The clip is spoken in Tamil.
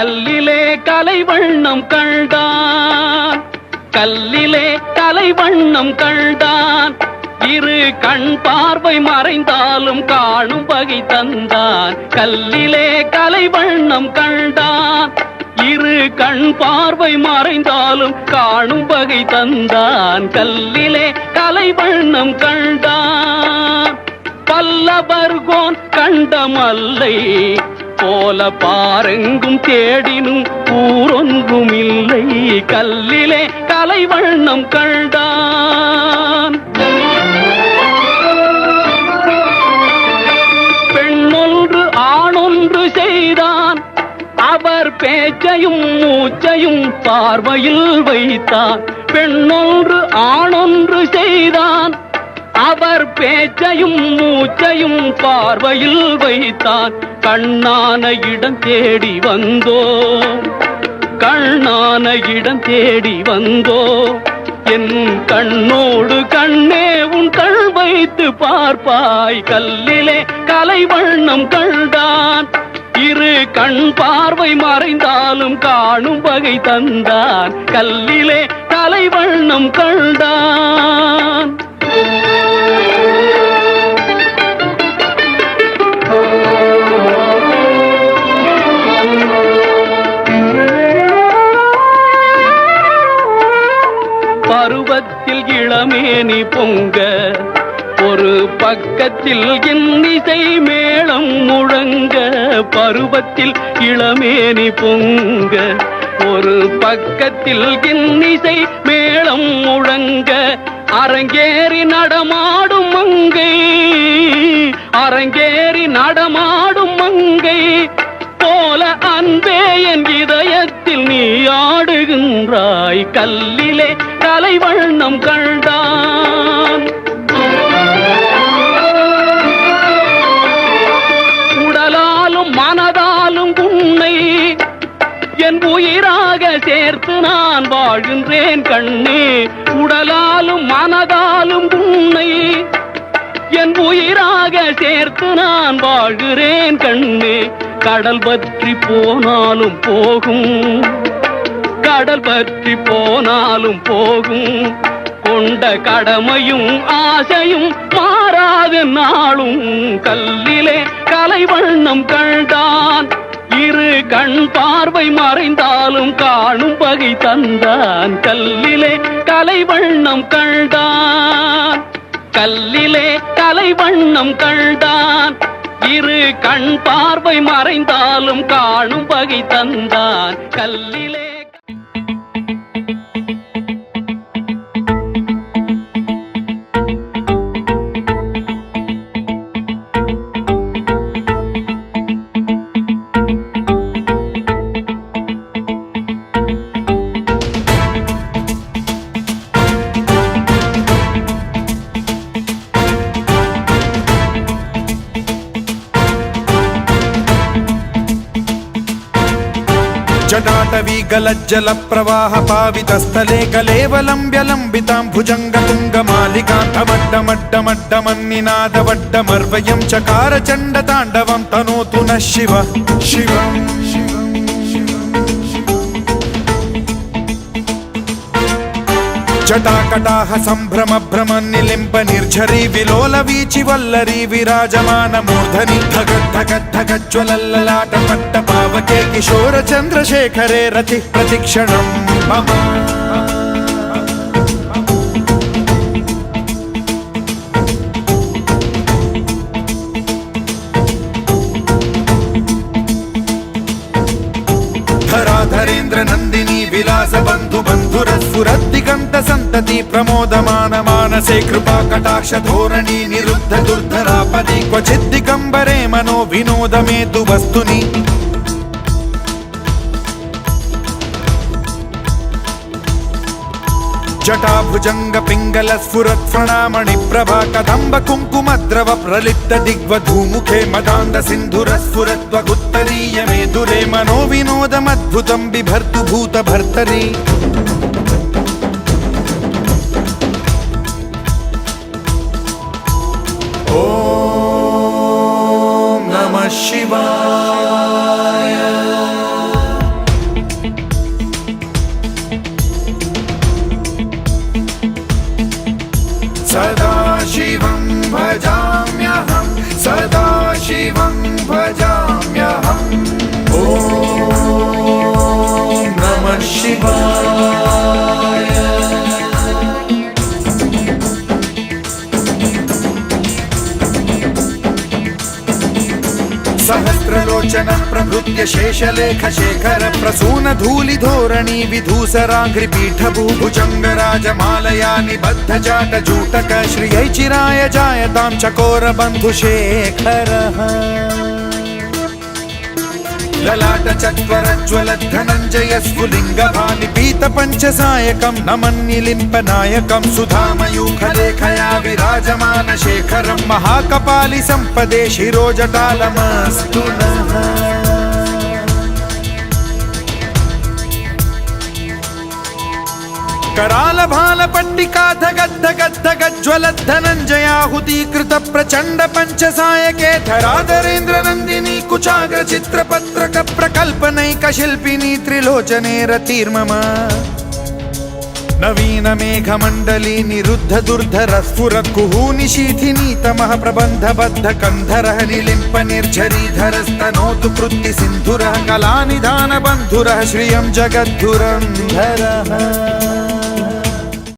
கல்லிலே கலைவண்ணம் கண்டான், கல்லிலே கலைவண்ணம் கண்டான். இரு கண் பார்வை மறைந்தாலும் காணும் வகை தந்தான். கல்லிலே கலைவண்ணம் கண்டான், இரு கண் பார்வை மறைந்தாலும் காணும் வகை தந்தான். கல்லிலே கலைவண்ணம் கண்டான். பல்லவர்கோன் கண்டமல்லை போல பாரெங்கும் தேடினும் ஊரொன்றும் இல்லை. கல்லிலே கலைவண்ணம் கண்டான். பெண்ணொன்று ஆணொன்று செய்தான், அவர் பேச்சையும் மூச்சையும் பார்வையில் வைத்தான். பெண்ணொன்று ஆணொன்று செய்தான், அவர் பேச்சையும் மூச்சையும் பார்வையில் வைத்தான். கண்ணான இடம் தேடி வந்தோ, கண்ணான இடம் தேடி வந்தோ. என் கண்ணோடு கண்ணே உன் கண் வைத்து பார்ப்பாய். கல்லிலே கலைவண்ணம் கண்டான், இரு கண் பார்வை மறைந்தாலும் காணும் வகை தந்தான். கல்லிலே கலைவண்ணம் கண்டான். பருவத்தில் இளமேனி பொங்க, ஒரு பக்கத்தில் இன்னிசை மேளம் முழங்க. பருவத்தில் இளமேனி பொங்க, ஒரு பக்கத்தில் இன்னிசை மேளம் முழங்க. அரங்கேறி நடமாடும் மங்கை, அரங்கேறி நடமாடும் மங்கை போல அன்பே என் இதயத்தில் நீ ஆடுகின்றாய். கல்லிலே கலைவண்ணம் கண்டான். உடலாலும் மனதாலும் உன்னை என் உயிராக சேர்த்து நான் வாழ்கின்றேன் கண்ணே. உடலாலும் மனதாலும் உன்னை என் உயிராக சேர்த்து நான் வாழ்கிறேன் கண்ணே. கடல் பற்றி போனாலும் போகும், கடல் பற்றி போனாலும் போகும். கொண்ட கடமையும் ஆசையும் மாறாத நாளும். கல்லிலே கலைவண்ணம் கண்டான், இரு கண் பார்வை மறைந்தாலும் காணும் வகை தந்தான். கல்லிலே கலைவண்ணம் கண்டான், கல்லிலே கலைவண்ணம் கண்டான். இரு கண் பார்வை மறைந்தாலும் காணும் வகை தந்தான். கல்லிலே जटाटवी गलज्जल प्रवाह पावितस्थले कलेवलम्ब्य लम्बितां भुजंग तुंगमालिकां अवड्डमड्डमड्डमन्निनादवड्डमर्वयं चकार चण्ड ताण्डवं तनोतु नः शिव शिवम्. जटाकटाह संभ्रम भ्रम निलिम्ब निर्झरी विलोल वीचि वल्लरी विराजमान मूर्धनि धगत् धगत् धगत् ज्वलल्ललाट पट्ट पावके किशोर चन्द्रशेखरे रतिः प्रतिक्षणं मम. धराधरेन्द्र नन्दिनी विलास बन्धु बन्धुरस्फुरद्दिगन्त सन्तति प्रमोदमान मानसे कृपा कटाक्ष धोरणी निरुद्ध दुर्धरापदि क्वचिद्दिगम्बरे मनो विनोद मेतु वस्तुनि. जटाभुजंग पिंगल स्फुरत् प्रणामणि प्रभा कदम्ब कुङ्कुमद्रव प्रलिप्त दिग्वधूमुखे मदान्द सिन्धुर स्फुरत्वगुत्तरीय मेधुरे मनो विनोदमद्भुतं बिभर्तु भूत भर्तरि. ॐ नमः शिवाय. प्रभृत्य शेषलेख शेखर प्रसून धूलि धोरणी विधूसराघ्रि पीठभू भुजङ्गराजमालया निबद्ध जाट जूटक श्रियै चिराय जायतां चकोर बन्धुशेखरः ललाट चत्वरज्वल धनञ्जय स्फुलिङ्गभानि पीत पञ्चसायकं नमन्निलिम्पनायकं सुधामयूखलेखया विराजमान शेखरं महाकपालि सम्पदे शिरोजटालमस्तु नः कराल भाल पट्टिका धगद्धगद्धगज्ज्वलद्धनञ्जयाहुतीकृत प्रचण्ड पञ्चसायके धराधरेन्द्र नन्दिनी कुचाग्र चित्रपत्रक प्रकल्पनैक शिल्पिनी त्रिलोचने रतिर्मम नवीन मेघमण्डली निरुद्ध दुर्धर स्फुर कुहूनि शीथिनी तमः प्रबन्धबद्ध कन्धरः निलिम्प निर्झरीधरस्तनोतु कृत्ति सिन्धुरः कलानिधान बन्धुरः श्रियं जगद्धुरन्धरः